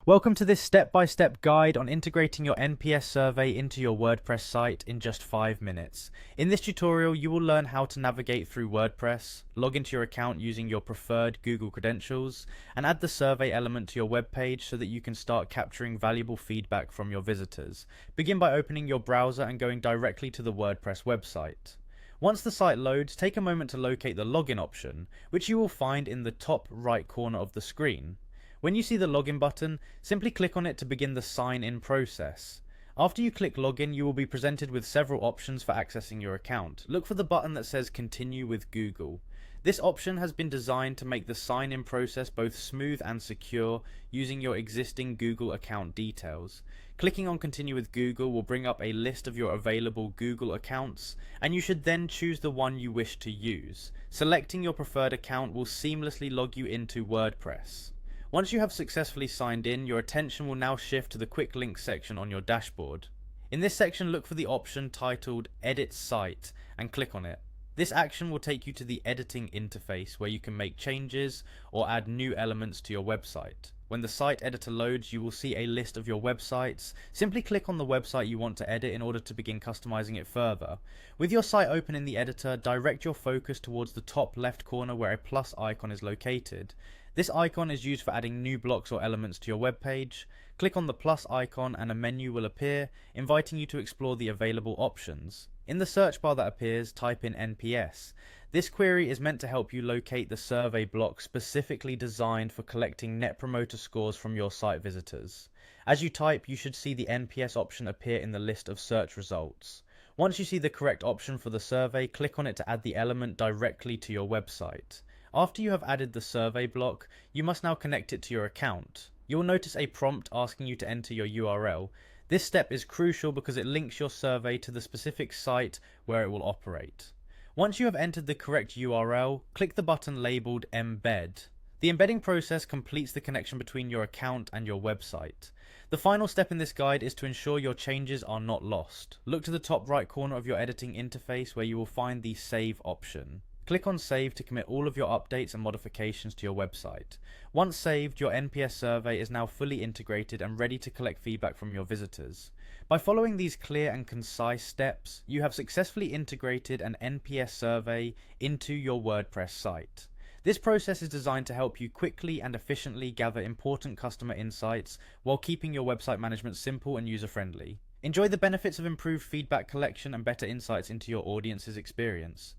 Welcome to this step-by-step guide on integrating your NPS survey into your WordPress site in just 5 minutes. In this tutorial, you will learn how to navigate through WordPress, log into your account using your preferred Google credentials, and add the survey element to your web page so that you can start capturing valuable feedback from your visitors. Begin by opening your browser and going directly to the WordPress website. Once the site loads, take a moment to locate the login option, which you will find in the top right corner of the screen. When you see the login button, simply click on it to begin the sign-in process. After you click login, you will be presented with several options for accessing your account. Look for the button that says Continue with Google. This option has been designed to make the sign-in process both smooth and secure using your existing Google account details. Clicking on Continue with Google will bring up a list of your available Google accounts, and you should then choose the one you wish to use. Selecting your preferred account will seamlessly log you into WordPress. Once you have successfully signed in, your attention will now shift to the quick links section on your dashboard. In this section, look for the option titled Edit Site and click on it. This action will take you to the editing interface where you can make changes or add new elements to your website. When the site editor loads, you will see a list of your websites. Simply click on the website you want to edit in order to begin customizing it further. With your site open in the editor, direct your focus towards the top left corner where a plus icon is located. This icon is used for adding new blocks or elements to your web page. Click on the plus icon and a menu will appear, inviting you to explore the available options. In the search bar that appears, type in NPS. This query is meant to help you locate the survey block specifically designed for collecting Net Promoter Scores from your site visitors. As you type, you should see the NPS option appear in the list of search results. Once you see the correct option for the survey, click on it to add the element directly to your website. After you have added the survey block, you must now connect it to your account. You will notice a prompt asking you to enter your URL. This step is crucial because it links your survey to the specific site where it will operate. Once you have entered the correct URL, click the button labeled Embed. The embedding process completes the connection between your account and your website. The final step in this guide is to ensure your changes are not lost. Look to the top right corner of your editing interface where you will find the Save option. Click on Save to commit all of your updates and modifications to your website. Once saved, your NPS survey is now fully integrated and ready to collect feedback from your visitors. By following these clear and concise steps, you have successfully integrated an NPS survey into your WordPress site. This process is designed to help you quickly and efficiently gather important customer insights while keeping your website management simple and user-friendly. Enjoy the benefits of improved feedback collection and better insights into your audience's experience.